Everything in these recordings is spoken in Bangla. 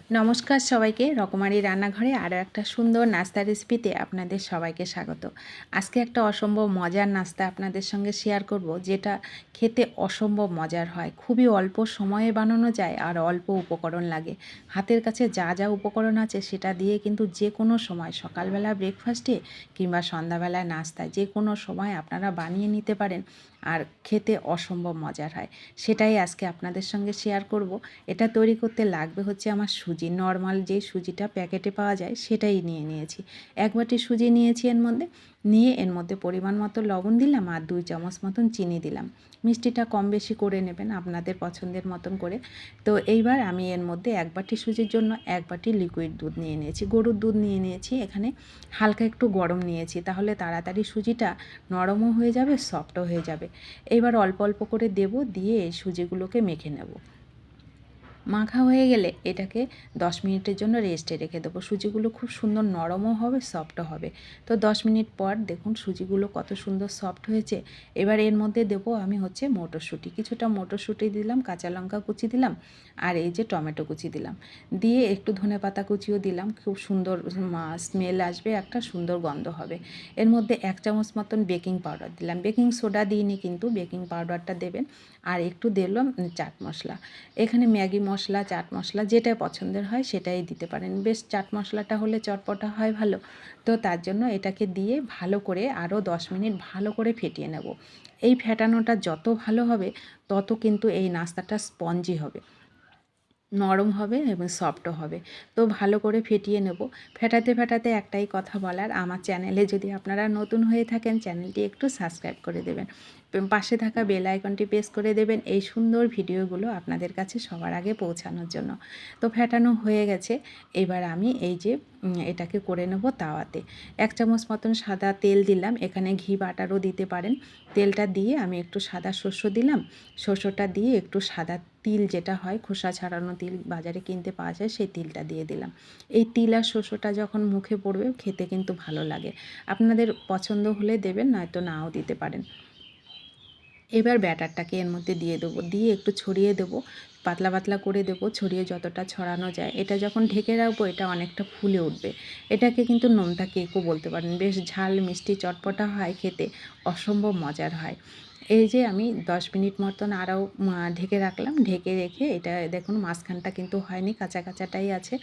নমস্কার সবাইকে, রকমারি রান্নাঘরে আরও একটা সুন্দর নাস্তা রেসিপিতে আপনাদের সবাইকে স্বাগত। আজকে একটা অসম্ভব মজার নাস্তা আপনাদের সঙ্গে শেয়ার করব, যেটা খেতে অসম্ভব মজার হয়। খুবই অল্প সময়ে বানানো যায় আর অল্প উপকরণ লাগে। হাতের কাছে যা যা উপকরণ আছে সেটা দিয়ে কিন্তু যে কোনো সময়, সকালবেলা ব্রেকফাস্টে কিংবা সন্ধ্যাবেলায় নাস্তায়, যে কোনো সময় আপনারা বানিয়ে নিতে পারেন আর খেতে অসম্ভব মজার হয়। সেটাই আজকে আপনাদের সঙ্গে শেয়ার করব। এটা তৈরি করতে লাগবে হচ্ছে আমার সুজি, নর্মাল যে সুজিটা প্যাকেটে পাওয়া যায় সেটাই নিয়েছি। 1 বাটি সুজি নিয়েছি, এর মধ্যে পরিমাণ মতো লবণ দিলাম আর 2 চামচ মতন চিনি দিলাম। মিষ্টিটা কম বেশি করে নেবেন আপনাদের পছন্দের মতন করে। তো এইবার আমি এর মধ্যে 1 বাটি সুজির জন্য 1 বাটি লিকুইড দুধ নিয়ে নিয়েছি, গরুর দুধ নিয়ে নিয়েছি। এখানে হালকা একটু গরম নিয়েছি, তাহলে তাড়াতাড়ি সুজিটা নরমও হয়ে যাবে, সফটও হয়ে যাবে। এইবার অল্প অল্প করে দেব, দিয়ে এই সুজিগুলোকে মেখে নেব। মাখা হয়ে গেলে এটাকে 10 মিনিটের জন্য রেস্টে রেখে দেবো। সুজিগুলো খুব সুন্দর নরমও হবে, সফটও হবে। তো 10 মিনিট পর দেখুন সুজিগুলো কত সুন্দর সফট হয়েছে। এবার এর মধ্যে দেবো আমি হচ্ছে মটরশুঁটি, কিছুটা মটরশুঁটি দিলাম, কাঁচা লঙ্কা কুচি দিলাম, আর এই যে টমেটো কুচি দিলাম, দিয়ে একটু ধনেপাতা কুচিও দিলাম। খুব সুন্দর স্মেল আসবে, একটা সুন্দর গন্ধ হবে। এর মধ্যে 1 চামচ মতন বেকিং পাউডার দিলাম, বেকিং সোডা দিইনি কিন্তু বেকিং পাউডারটা দেবেন। আর একটু দিলাম চাট মশলা। এখানে ম্যাগি মশলা, চাট মশলা যেটা পছন্দের হয় সেটাই দিতে পারেন। বেশ চাট মশলাটা হলে চটপটা হয় ভালো। তো তার জন্য এটাকে দিয়ে ভালো করে আরও 10 মিনিট ভালো করে ফেটিয়ে নেব। এই ফেটানোটা যত ভালো হবে তত কিন্তু এই নাস্তাটা স্পঞ্জি হবে, নরম হবে এবং সফটও হবে। তো ভালো করে ফেটিয়ে নেব। ফেটাতে ফেটাতে একটাই কথা বলার, আমার চ্যানেলে যদি আপনারা নতুন হয়ে থাকেন চ্যানেলটি একটু সাবস্ক্রাইব করে দেবেন, পাশে থাকা বেল আইকনটি প্রেস করে দেবেন এই সুন্দর ভিডিওগুলো আপনাদের কাছে সবার আগে পৌঁছানোর জন্য। তো ফেটানো হয়ে গেছে। এবার আমি এই যে এটাকে করে নেব তাওয়াতে। 1 চামচ মতন সাদা তেল দিলাম, এখানে ঘি বাটারও দিতে পারেন। তেলটা দিয়ে আমি একটু সাদা শস্য দিলাম, শস্যটা দিয়ে একটু সাদা তিল যেটা হয়, খোসা ছাড়ানো তিল বাজারে কিনতে পাওয়া যায়, সেই তিলটা দিয়ে দিলাম। এই তিল আর শস্যটা যখন মুখে পড়বে খেতে কিন্তু ভালো লাগে। আপনাদের পছন্দ হলে দেবেন, নয়তো নাও দিতে পারেন। এবার ব্যাটারটাকে এর মধ্যে দিয়ে দেবো, দিয়ে একটু ছড়িয়ে দেবো, পাতলা পাতলা করে দেবো, ছড়িয়ে যতটা ছড়ানো যায়। এটা যখন ঢেকে রাখবো এটা অনেকটা ফুলে উঠবে। এটাকে কিন্তু নোনতা কেকও বলতে পারেন, বেশ ঝাল মিষ্টি চটপটা হয়, খেতে অসম্ভব মজার হয়। এই যে আমি 10 মিনিট মতন আরও ঢেকে রাখলাম। ঢেকে রেখে এটা দেখুন মাঝখানটা কিন্তু হয়নি, কাঁচা কাঁচাটাই আছে,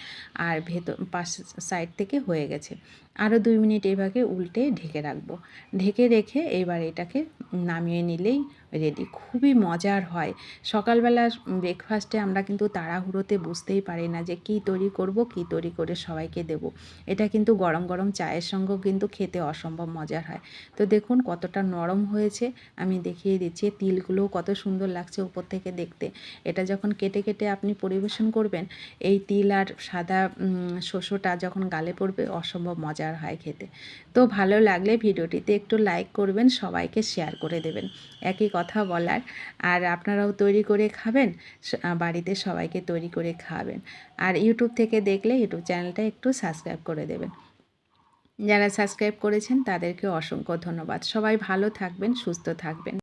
আর পাশ সাইড থেকে হয়ে গেছে। আরও 2 মিনিট এইভাবে উল্টে ঢেকে রাখবো। ঢেকে রেখে এবার এটাকে নামিয়ে নিলেই রেডি। খুবই মজার হয়। সকালবেলা ব্রেকফাস্টে আমরা কিন্তু তাড়াহুড়োতে বুঝতেই পারি না যে কী তৈরি করব, কী তৈরি করে সবাইকে দেব। এটা কিন্তু গরম গরম চায়ের সঙ্গেও কিন্তু খেতে অসম্ভব মজার হয়। তো দেখুন কতটা নরম হয়েছে, আমি দেখিয়ে দিচ্ছি। তিলগুলোও কত সুন্দর লাগছে উপর থেকে দেখতে। এটা যখন কেটে কেটে আপনি পরিবেশন করবেন, এই তিল আর সাদা শস্যটা যখন গালে পড়বে অসম্ভব মজার হয় খেতে। তো ভালো লাগলে ভিডিওটিতে একটু লাইক করবেন, সবাইকে শেয়ার করে দেবেন, একই কথা বলার। আর আপনারাও তৈরি করে খাবেন, বাড়িতে সবাইকে তৈরি করে খাওয়াবেন। আর ইউটিউব থেকে দেখলে ইউটিউব চ্যানেলটা একটু সাবস্ক্রাইব করে দেবেন। যারা সাবস্ক্রাইব করেছেন তাদেরকে অসংখ্য ধন্যবাদ। সবাই ভালো থাকবেন, সুস্থ থাকবেন।